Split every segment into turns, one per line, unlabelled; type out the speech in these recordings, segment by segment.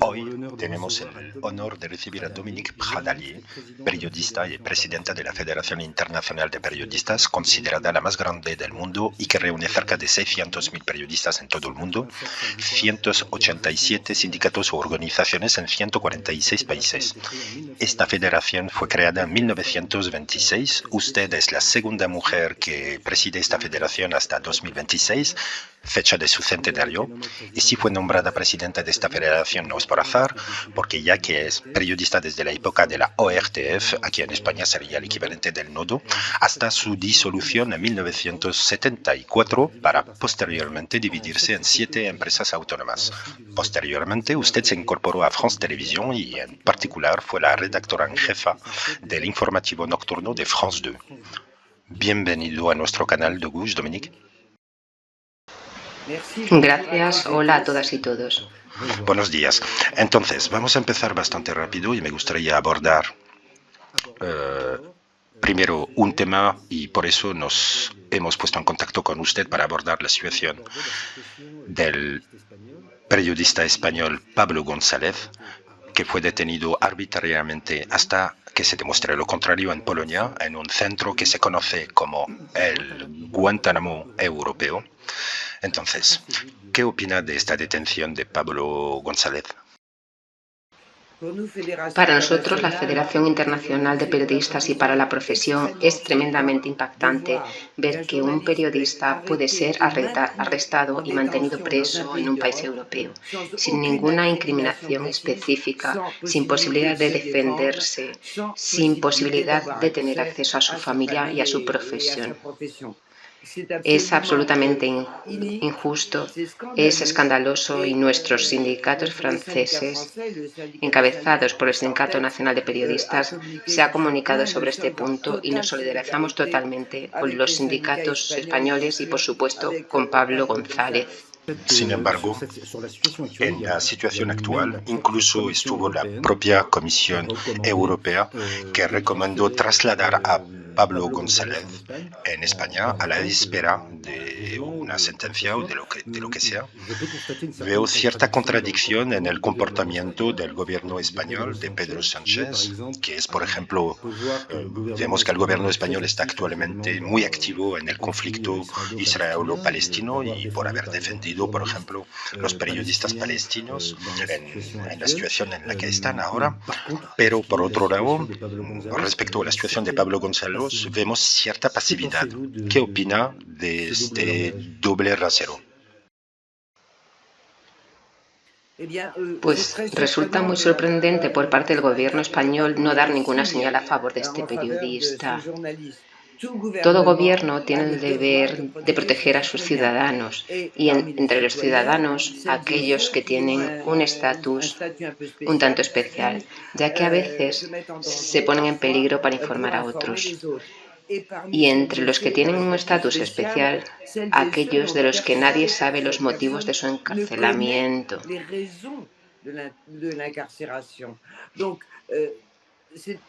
Hoy tenemos el honor de recibir a Dominique Pradalier, periodista y presidenta de la Federación Internacional de Periodistas, considerada la más grande del mundo y que reúne cerca de 600.000 periodistas en todo el mundo, 187 sindicatos u organizaciones en 146 países. Esta federación fue creada en 1926. Usted es la segunda mujer que preside esta federación hasta 2026, fecha de su centenario, y si fue nombrada presidenta de esta federación no es por azar, porque ya que es periodista desde la época de la ORTF, aquí en España sería el equivalente del Nodo, hasta su disolución en 1974 para posteriormente dividirse en 7 empresas autónomas. Posteriormente, usted se incorporó a France Télévisions y en particular fue la redactora en jefa del informativo nocturno de France 2. Bienvenido a nuestro canal de Gouges, Dominique.
Gracias, hola a todas y todos.
Buenos días. Entonces, vamos a empezar bastante rápido y me gustaría abordar primero un tema y por eso nos hemos puesto en contacto con usted para abordar la situación del periodista español Pablo González, que fue detenido arbitrariamente hasta que se demuestre lo contrario en Polonia, en un centro que se conoce como el Guantánamo europeo. Entonces, ¿qué opina de esta detención de Pablo González?
Para nosotros, la Federación Internacional de Periodistas y para la profesión es tremendamente impactante ver que un periodista puede ser arrestado y mantenido preso en un país europeo, sin ninguna incriminación específica, sin posibilidad de defenderse, sin posibilidad de tener acceso a su familia y a su profesión. Es absolutamente injusto, es escandaloso y nuestros sindicatos franceses, encabezados por el Sindicato Nacional de Periodistas, se ha comunicado sobre este punto y nos solidarizamos totalmente con los sindicatos españoles y, por supuesto, con Pablo González.
Sin embargo, en la situación actual, incluso estuvo la propia Comisión Europea que recomendó trasladar a Pablo González en España a la espera de una sentencia o de lo que sea. Veo cierta contradicción en el comportamiento del gobierno español de Pedro Sánchez, que es, por ejemplo, vemos que el gobierno español está actualmente muy activo en el conflicto israelo-palestino y por haber defendido, por ejemplo, los periodistas palestinos en la situación en la que están ahora. Pero, por otro lado, respecto a la situación de Pablo González, vemos cierta pasividad. ¿Qué opina de este doble rasero?
Pues resulta muy sorprendente por parte del gobierno español no dar ninguna señal a favor de este periodista. Todo gobierno tiene el deber de proteger a sus ciudadanos y entre los ciudadanos aquellos que tienen un estatus un tanto especial, ya que a veces se ponen en peligro para informar a otros. Y entre los que tienen un estatus especial, aquellos de los que nadie sabe los motivos de su encarcelamiento.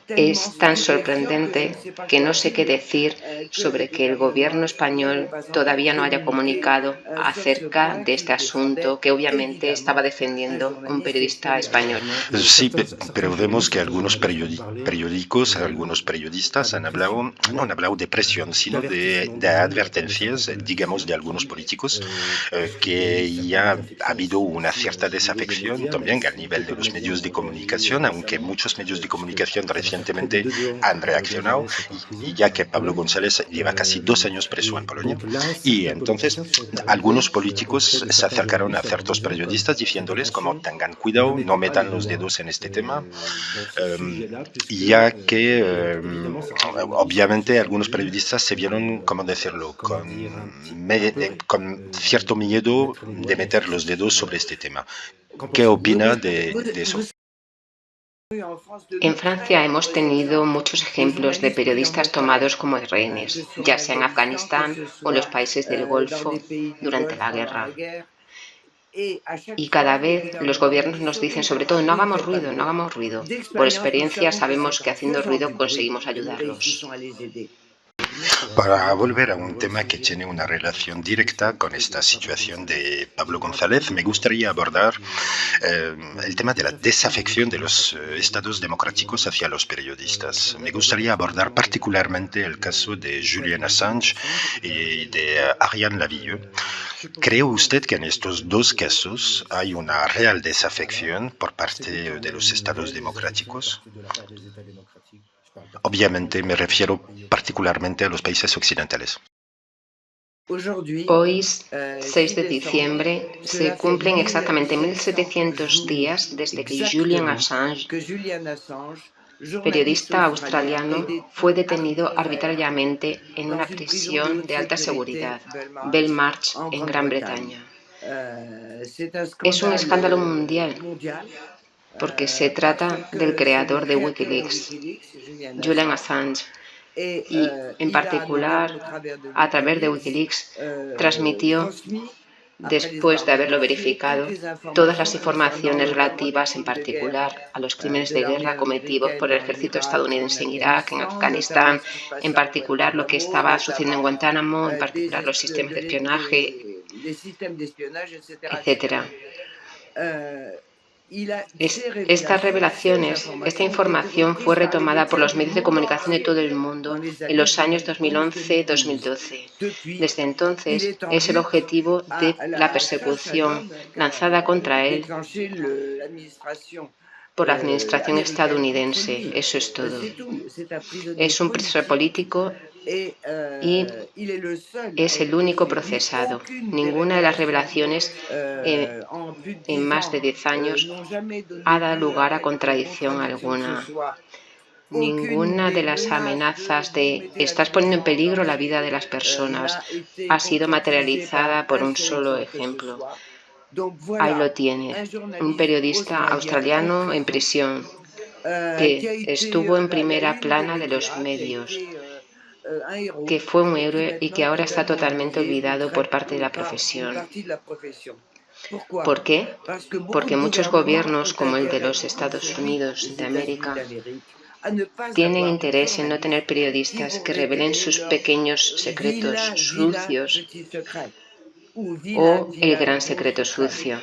Es tan sorprendente que no sé qué decir sobre que el gobierno español todavía no haya comunicado acerca de este asunto que obviamente estaba defendiendo un periodista español.
Sí, pero vemos que algunos periódicos, algunos periodistas han hablado de presión, sino de advertencias, digamos, de algunos políticos, que ya ha habido una cierta desafección también al nivel de los medios de comunicación, aunque muchos medios de comunicación recientemente han reaccionado, y ya que Pablo González lleva casi 2 años preso en Polonia, y entonces algunos políticos se acercaron a ciertos periodistas diciéndoles como tengan cuidado, no metan los dedos en este tema, ya que obviamente algunos periodistas se vieron, ¿cómo decirlo?, con cierto miedo de meter los dedos sobre este tema. ¿Qué opina de eso?
En Francia hemos tenido muchos ejemplos de periodistas tomados como rehenes, ya sea en Afganistán o los países del Golfo durante la guerra. Y cada vez los gobiernos nos dicen, sobre todo, no hagamos ruido, no hagamos ruido. Por experiencia sabemos que haciendo ruido conseguimos ayudarlos.
Para volver a un tema que tiene una relación directa con esta situación de Pablo González, me gustaría abordar el tema de la desafección de los estados democráticos hacia los periodistas. Me gustaría abordar particularmente el caso de Julian Assange y de Ariane Lavilleux. ¿Cree usted que en estos dos casos hay una real desafección por parte de los estados democráticos? Obviamente me refiero particularmente a los países occidentales.
Hoy, 6 de diciembre, se cumplen exactamente 1700 días desde que Julian Assange, periodista australiano, fue detenido arbitrariamente en una prisión de alta seguridad, Belmarsh, en Gran Bretaña. Es un escándalo mundial porque se trata del creador de Wikileaks, Julian Assange, y en particular a través de Wikileaks transmitió, después de haberlo verificado, todas las informaciones relativas en particular a los crímenes de guerra cometidos por el ejército estadounidense en Irak, en Afganistán, en particular lo que estaba sucediendo en Guantánamo, en particular los sistemas de espionaje, etc. Estas revelaciones, esta información fue retomada por los medios de comunicación de todo el mundo en los años 2011-2012. Desde entonces es el objetivo de la persecución lanzada contra él por la administración estadounidense. Eso es todo. Es un preso político y es el único procesado. Ninguna de las revelaciones en más de 10 años ha dado lugar a contradicción alguna. Ninguna de las amenazas de estás poniendo en peligro la vida de las personas ha sido materializada por un solo ejemplo. Ahí lo tiene, un periodista australiano en prisión que estuvo en primera plana de los medios, que fue un héroe y que ahora está totalmente olvidado por parte de la profesión. ¿Por qué? Porque muchos gobiernos, como el de los Estados Unidos de América, tienen interés en no tener periodistas que revelen sus pequeños secretos sucios o el gran secreto sucio.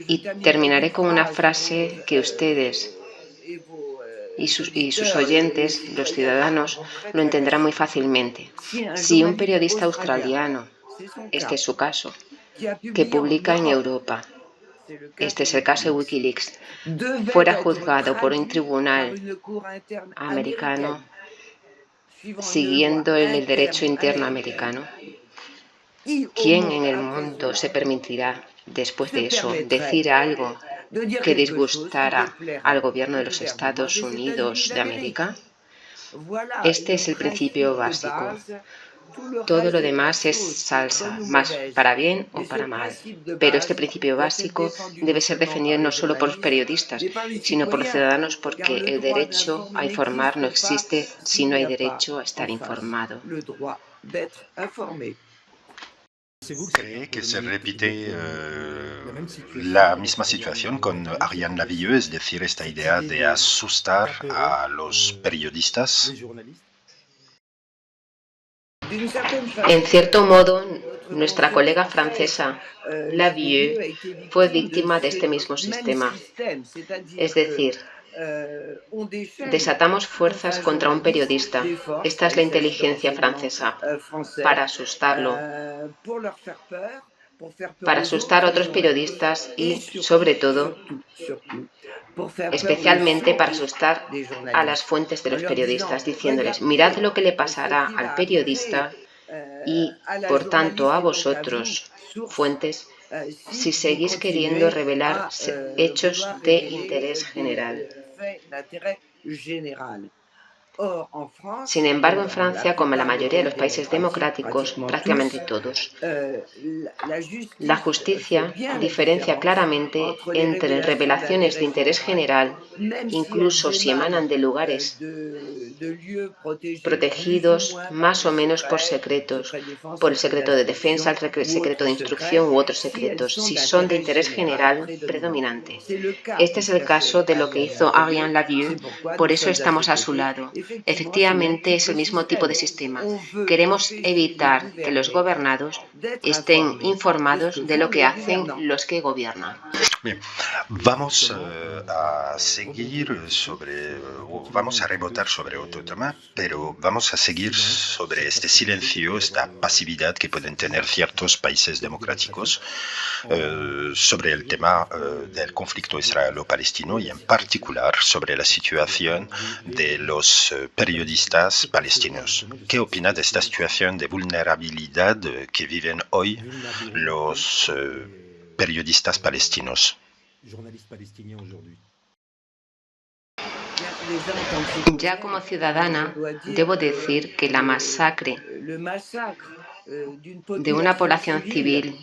Y terminaré con una frase que ustedes y sus oyentes, los ciudadanos, lo entenderán muy fácilmente. Si un periodista australiano, este es su caso, que publica en Europa, este es el caso de Wikileaks, fuera juzgado por un tribunal americano siguiendo el derecho interno americano, ¿quién en el mundo se permitirá, después de eso, decir algo que disgustara al gobierno de los Estados Unidos de América? Este es el principio básico. Todo lo demás es salsa, más para bien o para mal. Pero este principio básico debe ser defendido no solo por los periodistas, sino por los ciudadanos, porque el derecho a informar no existe si no hay derecho a estar informado.
¿Cree que se repite la misma situación con Ariane Lavilleux, es decir, esta idea de asustar a los periodistas?
En cierto modo, nuestra colega francesa, Lavilleux, fue víctima de este mismo sistema. Es decir, desatamos fuerzas contra un periodista. Esta es la inteligencia francesa, para asustarlo, para asustar a otros periodistas y, sobre todo, especialmente para asustar a las fuentes de los periodistas, diciéndoles, mirad lo que le pasará al periodista y, por tanto, a vosotros, fuentes, si seguís queriendo revelar hechos de interés general. Sin embargo, en Francia, como en la mayoría de los países democráticos, prácticamente todos, la justicia diferencia claramente entre revelaciones de interés general, incluso si emanan de lugares protegidos más o menos por secretos, por el secreto de defensa, el secreto de instrucción u otros secretos, si son de interés general predominante. Este es el caso de lo que hizo Ariane Lavilleux, por eso estamos a su lado. Efectivamente, es el mismo tipo de sistema. Queremos evitar que los gobernados estén informados de lo que hacen los que gobiernan.
Bien, vamos a vamos a rebotar sobre otro tema, pero vamos a seguir sobre este silencio, esta pasividad que pueden tener ciertos países democráticos sobre el tema del conflicto israelo-palestino y en particular sobre la situación de los periodistas palestinos. ¿Qué opina de esta situación de vulnerabilidad que viven hoy los periodistas palestinos?
Ya como ciudadana, debo decir que la masacre de una población civil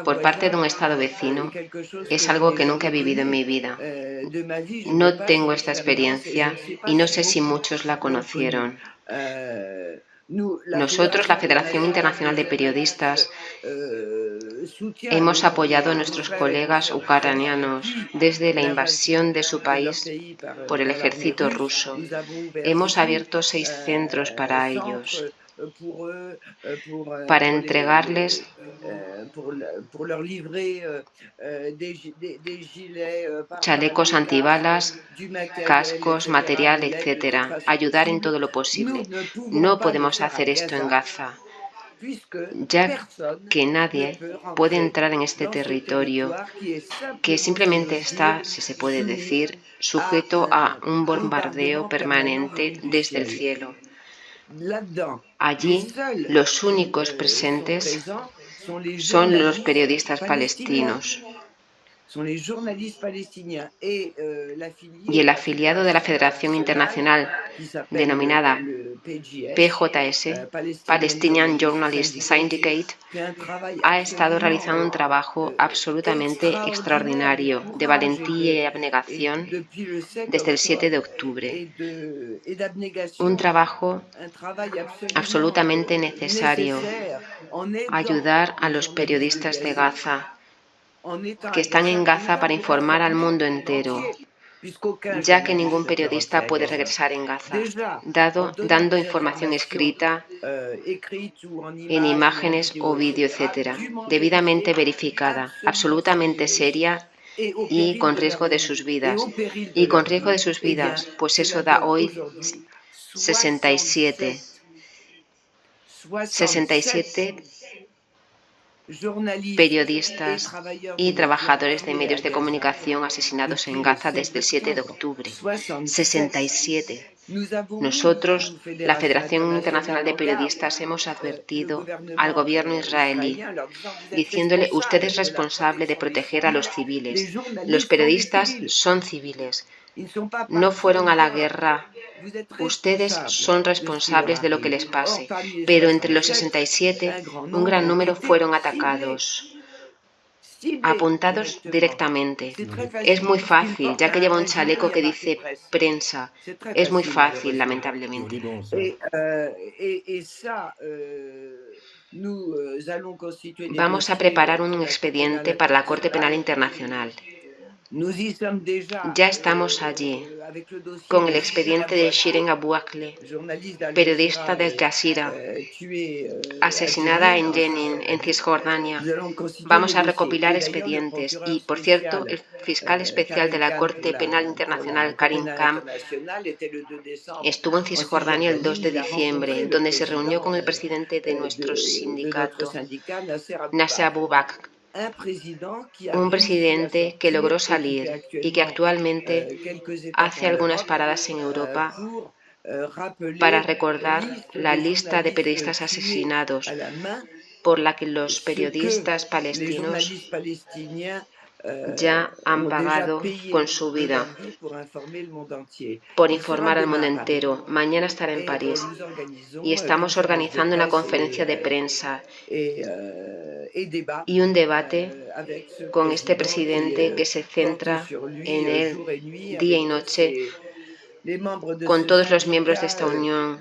por parte de un Estado vecino es algo que nunca he vivido en mi vida. No tengo esta experiencia y no sé si muchos la conocieron. Nosotros, la Federación Internacional de Periodistas, hemos apoyado a nuestros colegas ucranianos desde la invasión de su país por el ejército ruso. Hemos abierto 6 centros para ellos, para entregarles chalecos antibalas, cascos, material, etc. Ayudar en todo lo posible. No podemos hacer esto en Gaza, ya que nadie puede entrar en este territorio que simplemente está, si se puede decir, sujeto a un bombardeo permanente desde el cielo. Allí, los únicos presentes son los periodistas palestinos y el afiliado de la Federación Internacional denominada PJS, Palestinian Journalists Syndicate, ha estado realizando un trabajo absolutamente extraordinario de valentía y abnegación desde el 7 de octubre. Un trabajo absolutamente necesario, ayudar a los periodistas de Gaza, que están en Gaza para informar al mundo entero, ya que ningún periodista puede regresar en Gaza, dando información escrita, en imágenes o vídeo, etc., debidamente verificada, absolutamente seria y con riesgo de sus vidas. Y con riesgo de sus vidas, pues eso da hoy 67 periodistas y trabajadores de medios de comunicación asesinados en Gaza desde el 7 de octubre. 67. Nosotros, la Federación Internacional de Periodistas, hemos advertido al gobierno israelí, diciéndole: usted es responsable de proteger a los civiles. Los periodistas son civiles. No fueron a la guerra. Ustedes son responsables de lo que les pase. Pero entre los 67, un gran número fueron atacados, apuntados directamente. Es muy fácil, ya que lleva un chaleco que dice prensa. Es muy fácil, lamentablemente. Vamos a preparar un expediente para la Corte Penal Internacional. Ya estamos allí, con el expediente de Shirin Abu Akleh, periodista de Al Jazeera, asesinada en Jenin, en Cisjordania. Vamos a recopilar expedientes y, por cierto, el fiscal especial de la Corte Penal Internacional, Karim Khan, estuvo en Cisjordania el 2 de diciembre, donde se reunió con el presidente de nuestro sindicato, Nasser Abu Bakr, un presidente que logró salir y que actualmente hace algunas paradas en Europa para recordar la lista de periodistas asesinados por la que los periodistas palestinos ya han pagado con su vida por informar al mundo entero. Mañana estará en París y estamos organizando una conferencia de prensa y un debate con este presidente que se centra en el día y noche con todos los miembros de esta unión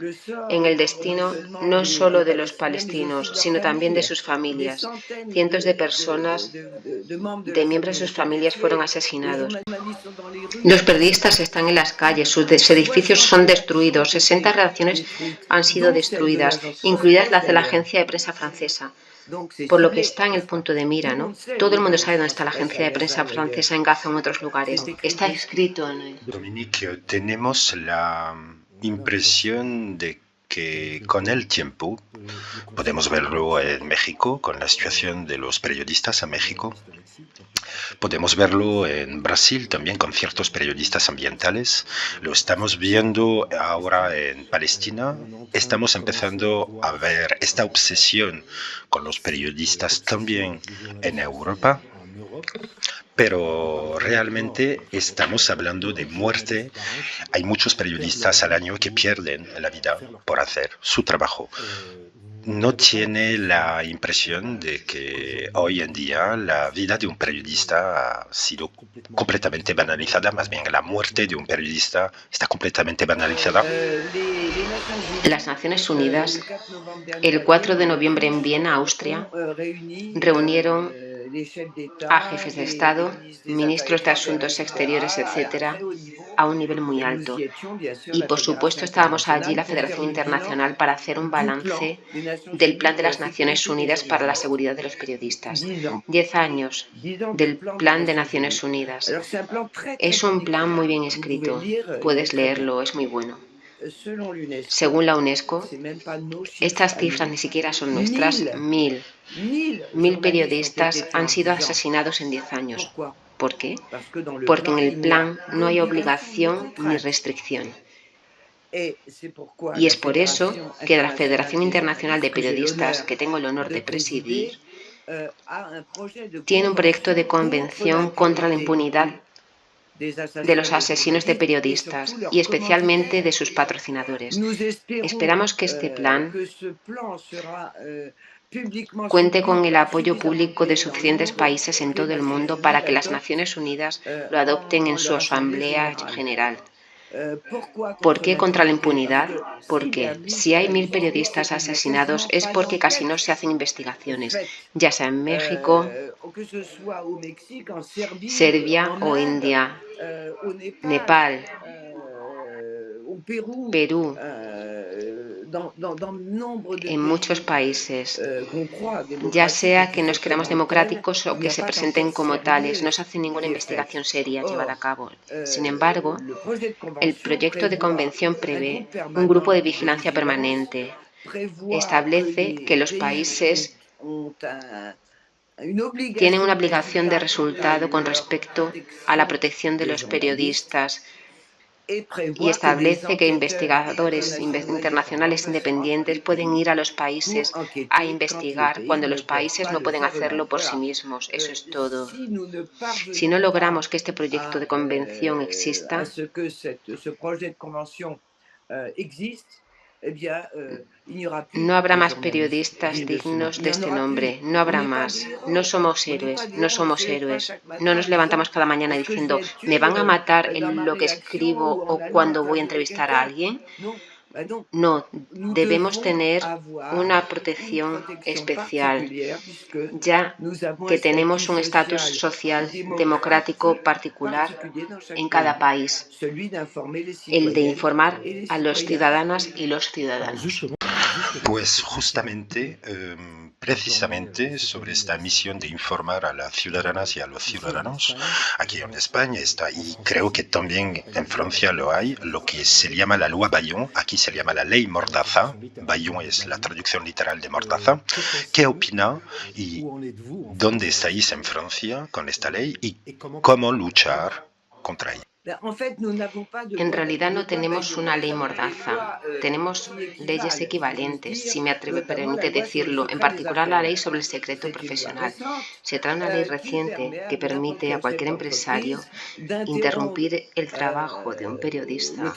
en el destino no solo de los palestinos, sino también de sus familias. Cientos de personas, de miembros de sus familias, fueron asesinados. Los periodistas están en las calles, sus edificios son destruidos, 60 redacciones han sido destruidas, incluidas las de la agencia de prensa francesa. Por lo que está en el punto de mira, ¿no? Todo el mundo sabe dónde está la agencia de prensa francesa en Gaza o en otros lugares. Está escrito en él.
Dominique, tenemos la impresión de que con el tiempo podemos verlo en México, con la situación de los periodistas en México. Podemos verlo en Brasil también con ciertos periodistas ambientales. Lo estamos viendo ahora en Palestina. Estamos empezando a ver esta obsesión con los periodistas también en Europa. Pero realmente estamos hablando de muerte. Hay muchos periodistas al año que pierden la vida por hacer su trabajo. ¿No tiene la impresión de que hoy en día la vida de un periodista ha sido completamente banalizada? Más bien, la muerte de un periodista está completamente banalizada.
Las Naciones Unidas, el 4 de noviembre en Viena, Austria, reunieron a jefes de Estado, ministros de Asuntos Exteriores, etcétera, a un nivel muy alto. Y, por supuesto, estábamos allí la Federación Internacional para hacer un balance del Plan de las Naciones Unidas para la seguridad de los periodistas. 10 años del Plan de Naciones Unidas. Es un plan muy bien escrito. Puedes leerlo, es muy bueno. Según la UNESCO, estas cifras ni siquiera son nuestras. 1000 periodistas han sido asesinados en 10 años. ¿Por qué? Porque en el plan no hay obligación ni restricción. Y es por eso que la Federación Internacional de Periodistas, que tengo el honor de presidir, tiene un proyecto de convención contra la impunidad de los asesinos de periodistas y especialmente de sus patrocinadores. Esperamos que este plan cuente con el apoyo público de suficientes países en todo el mundo para que las Naciones Unidas lo adopten en su Asamblea General. ¿Por qué contra la impunidad? Porque si hay 1000 periodistas asesinados es porque casi no se hacen investigaciones, ya sea en México, Serbia o India, Nepal, Perú, en muchos países, ya sea que nos creamos democráticos o que se presenten como tales, no se hace ninguna investigación seria llevada a cabo. Sin embargo, el proyecto de convención prevé un grupo de vigilancia permanente. Establece que los países tienen una obligación de resultado con respecto a la protección de los periodistas y establece que investigadores internacionales independientes pueden ir a los países a investigar cuando los países no pueden hacerlo por sí mismos. Eso es todo. Si no logramos que este proyecto de convención exista, no habrá más periodistas dignos de este nombre, no habrá más. No somos héroes, no somos héroes. No nos levantamos cada mañana diciendo, ¿me van a matar en lo que escribo o cuando voy a entrevistar a alguien? No, debemos tener una protección especial, ya que tenemos un estatus social democrático particular en cada país, el de informar a los ciudadanas y los ciudadanos.
Pues justamente, precisamente sobre esta misión de informar a las ciudadanas y a los ciudadanos, aquí en España está, y creo que también en Francia lo hay, lo que se llama la loi Bayon, aquí se llama la ley Mordaza. Bayon es la traducción literal de Mordaza. ¿Qué opina y dónde estáis en Francia con esta ley y cómo luchar contra ella?
En realidad no tenemos una ley mordaza, tenemos leyes equivalentes, si me permite decirlo, en particular la ley sobre el secreto profesional. Se trae una ley reciente que permite a cualquier empresario interrumpir el trabajo de un periodista,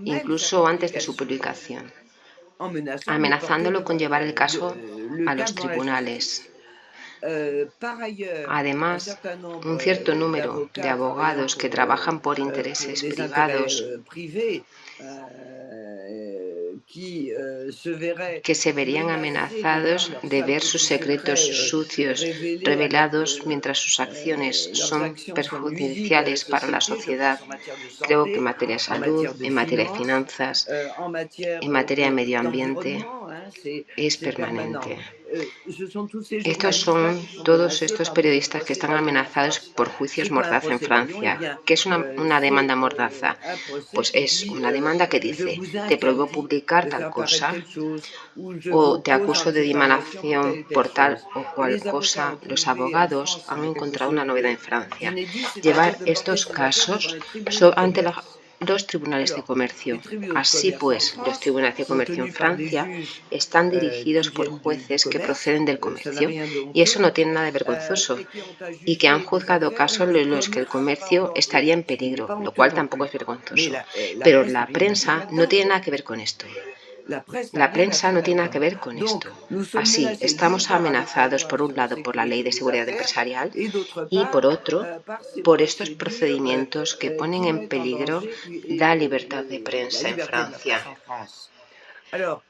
incluso antes de su publicación, amenazándolo con llevar el caso a los tribunales. Además, un cierto número de abogados que trabajan por intereses privados que se verían amenazados de ver sus secretos sucios revelados mientras sus acciones son perjudiciales para la sociedad. Creo que en materia de salud, en materia de finanzas, en materia de medio ambiente, es permanente. Estos son todos estos periodistas que están amenazados por juicios mordaza en Francia. ¿Qué es una demanda mordaza? Pues es una demanda que dice, te prohíbo publicar tal cosa o te acuso de difamación por tal o cual cosa. Los abogados han encontrado una novedad en Francia: llevar estos casos ante los tribunales de comercio. Así pues, los tribunales de comercio en Francia están dirigidos por jueces que proceden del comercio, y eso no tiene nada de vergonzoso, y que han juzgado casos en los que el comercio estaría en peligro, lo cual tampoco es vergonzoso. Pero la prensa no tiene nada que ver con esto. La prensa no tiene nada que ver con esto. Así, estamos amenazados por un lado por la Ley de Seguridad Empresarial y por otro por estos procedimientos que ponen en peligro la libertad de prensa en Francia.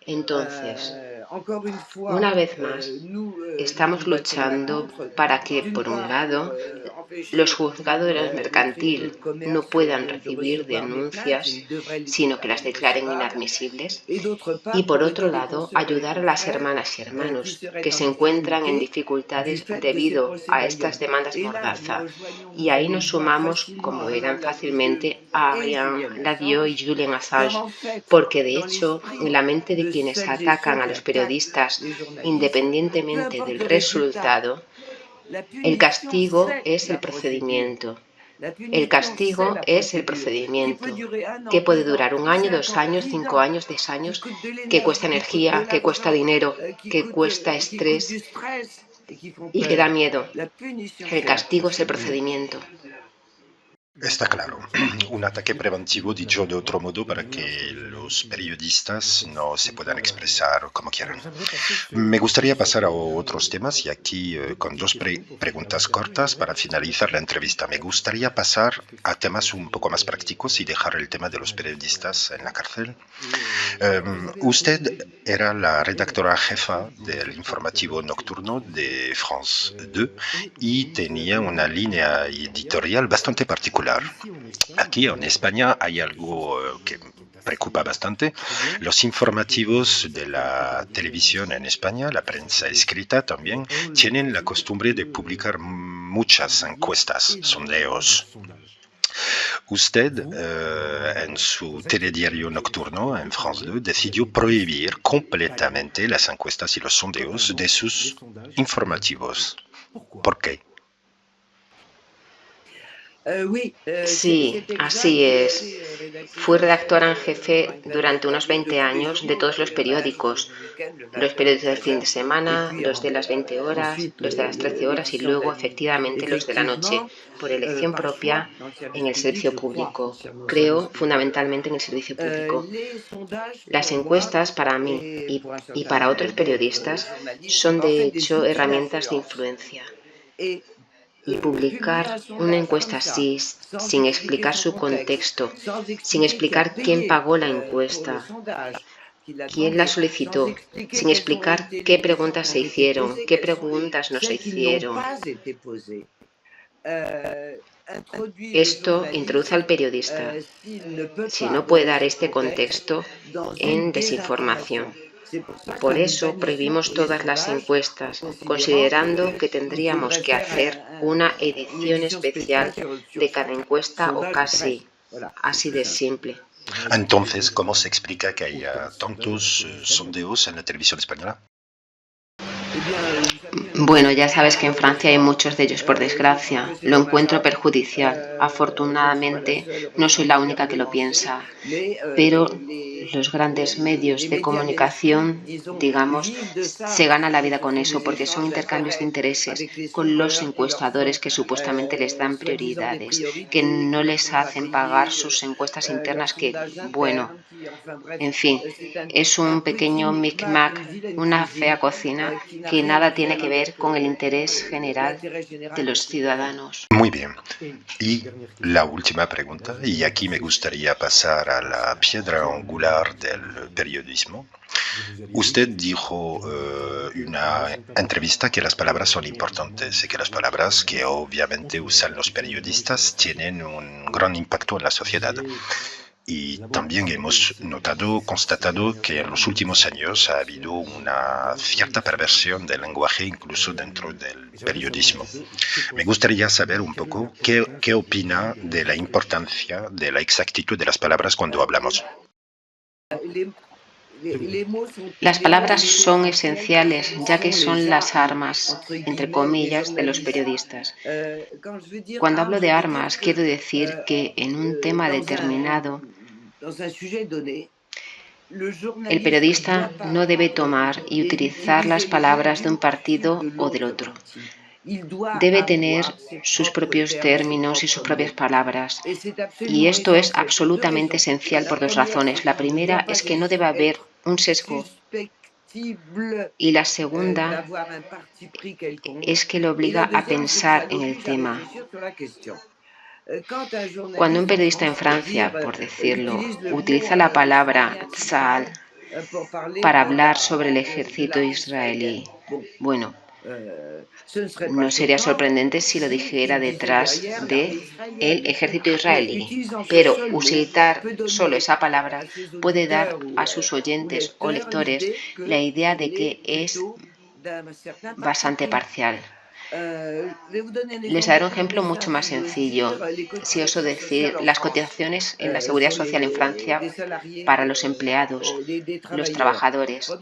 Entonces, una vez más, estamos luchando para que, por un lado, los juzgados mercantil no puedan recibir denuncias, sino que las declaren inadmisibles, y, por otro lado, ayudar a las hermanas y hermanos que se encuentran en dificultades debido a estas demandas mordaza. Y ahí nos sumamos, como verán fácilmente, a Ariane Lavio y Julian Assange, porque de hecho, en la mente de quienes atacan a los periodistas, independientemente del resultado, el castigo es el procedimiento. El castigo es el procedimiento, que puede durar 1 año, 2 años, 5 años, 10 años, que cuesta energía, que cuesta dinero, que cuesta estrés y que da miedo. El castigo es el procedimiento.
Está claro, un ataque preventivo, dicho de otro modo, para que los periodistas no se puedan expresar como quieran. Me gustaría pasar a otros temas y aquí con dos preguntas cortas para finalizar la entrevista. Me gustaría pasar a temas un poco más prácticos y dejar el tema de los periodistas en la cárcel. Usted era la redactora jefa del informativo nocturno de France 2 y tenía una línea editorial bastante particular. Aquí en España hay algo que preocupa bastante. Los informativos de la televisión en España, la prensa escrita también, tienen la costumbre de publicar muchas encuestas, sondeos. Usted, en su telediario nocturno, en France 2, decidió prohibir completamente las encuestas y los sondeos de sus informativos. ¿Por qué?
Sí, así es. Fui redactora en jefe durante unos 20 años de todos los periódicos del fin de semana, los de las 20 horas, los de las 13 horas y luego, efectivamente, los de la noche, por elección propia en el servicio público. Creo fundamentalmente en el servicio público. Las encuestas para mí y para otros periodistas son de hecho herramientas de influencia. Y publicar una encuesta así, sin explicar su contexto, sin explicar quién pagó la encuesta, quién la solicitó, sin explicar qué preguntas se hicieron, qué preguntas no se hicieron. Esto introduce al periodista, si no puede dar este contexto, en desinformación. Por eso prohibimos todas las encuestas, considerando que tendríamos que hacer una edición especial de cada encuesta o casi, así de simple.
Entonces, ¿cómo se explica que haya tantos sondeos en la televisión española?
Bueno, ya sabes que en Francia hay muchos de ellos, por desgracia. Lo encuentro perjudicial. Afortunadamente, no soy la única que lo piensa, pero los grandes medios de comunicación, digamos, se ganan la vida con eso, porque son intercambios de intereses con los encuestadores que supuestamente les dan prioridades, que no les hacen pagar sus encuestas internas, que, bueno, en fin, es un pequeño micmac, una fea cocina que nada tiene que ver ver con el interés general de los ciudadanos.
Muy bien. Y la última pregunta, y aquí me gustaría pasar a la piedra angular del periodismo. Usted dijo en una entrevista que las palabras son importantes y que las palabras que obviamente usan los periodistas tienen un gran impacto en la sociedad. Y también hemos constatado que en los últimos años ha habido una cierta perversión del lenguaje incluso dentro del periodismo. Me gustaría saber un poco qué opina de la importancia de la exactitud de las palabras cuando hablamos.
Las palabras son esenciales, ya que son las armas, entre comillas, de los periodistas. Cuando hablo de armas, quiero decir que en un tema determinado, el periodista no debe tomar y utilizar las palabras de un partido o del otro. Debe tener sus propios términos y sus propias palabras. Y esto es absolutamente esencial por dos razones. La primera es que no debe haber un sesgo. Y la segunda es que le obliga a pensar en el tema. Cuando un periodista en Francia, por decirlo, utiliza la palabra tzal para hablar sobre el ejército israelí, bueno, no sería sorprendente si lo dijera detrás de el ejército israelí, pero utilizar solo esa palabra puede dar a sus oyentes o lectores la idea de que es bastante parcial. Les daré un ejemplo mucho más sencillo. Si oso decir las cotizaciones en la seguridad social en Francia para los empleados, los trabajadores.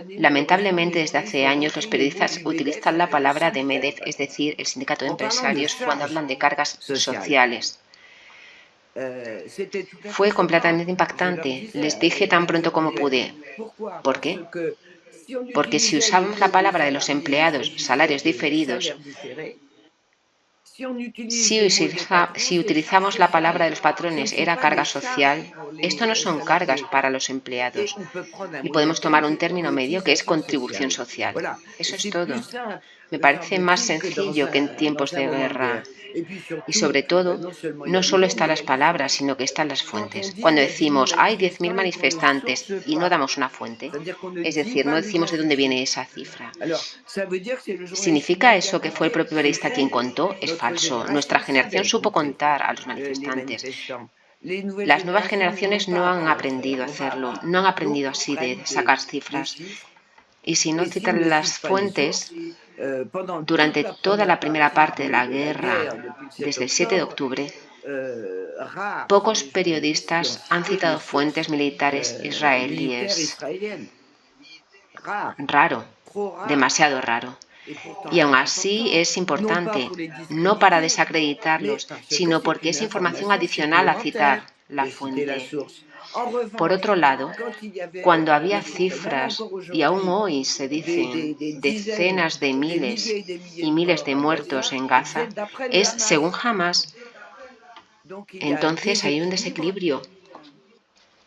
Lamentablemente, desde hace años los periodistas utilizan la palabra de MEDEF, es decir, el sindicato de empresarios, cuando hablan de cargas sociales. Fue completamente impactante. Les dije tan pronto como pude. ¿Por qué? Porque si usamos la palabra de los empleados, salarios diferidos, si utilizamos la palabra de los patrones, era carga social, esto no son cargas para los empleados. Y podemos tomar un término medio que es contribución social. Eso es todo. Me parece más sencillo que en tiempos de guerra. Y sobre todo, no solo están las palabras, sino que están las fuentes. Cuando decimos, hay 10.000 manifestantes y no damos una fuente, es decir, no decimos de dónde viene esa cifra. ¿Significa eso que fue el propio periodista quien contó? Es falso. Nuestra generación supo contar a los manifestantes. Las nuevas generaciones no han aprendido a hacerlo, no han aprendido así de sacar cifras. Y si no citan las fuentes, durante toda la primera parte de la guerra, desde el 7 de octubre, pocos periodistas han citado fuentes militares israelíes. Raro, demasiado raro. Y aún así es importante, no para desacreditarlos, sino porque es información adicional a citar la fuente. Por otro lado, cuando había cifras, y aún hoy se dicen decenas de miles y miles de muertos en Gaza, es según Hamas. Entonces hay un desequilibrio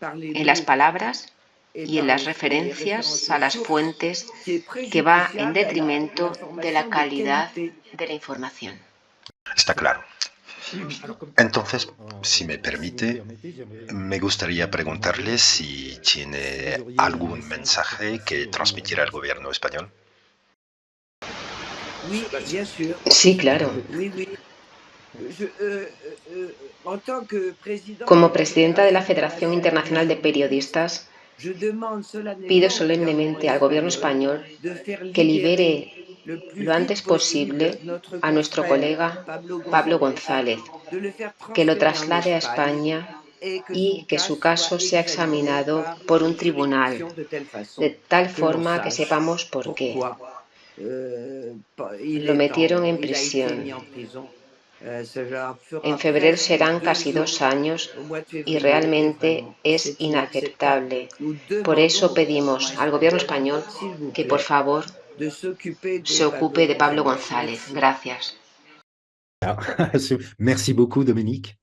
en las palabras y en las referencias a las fuentes que va en detrimento de la calidad de la información.
Está claro. Entonces, si me permite, me gustaría preguntarle si tiene algún mensaje que transmitir al gobierno español.
Sí, claro. Como presidenta de la Federación Internacional de Periodistas, pido solemnemente al gobierno español que libere lo antes posible a nuestro colega Pablo González, que lo traslade a España y que su caso sea examinado por un tribunal, de tal forma que sepamos por qué lo metieron en prisión. En febrero serán casi 2 años y realmente es inaceptable. Por eso pedimos al gobierno español que por favor se ocupe de Pablo González. Gracias.
Merci beaucoup, Dominique.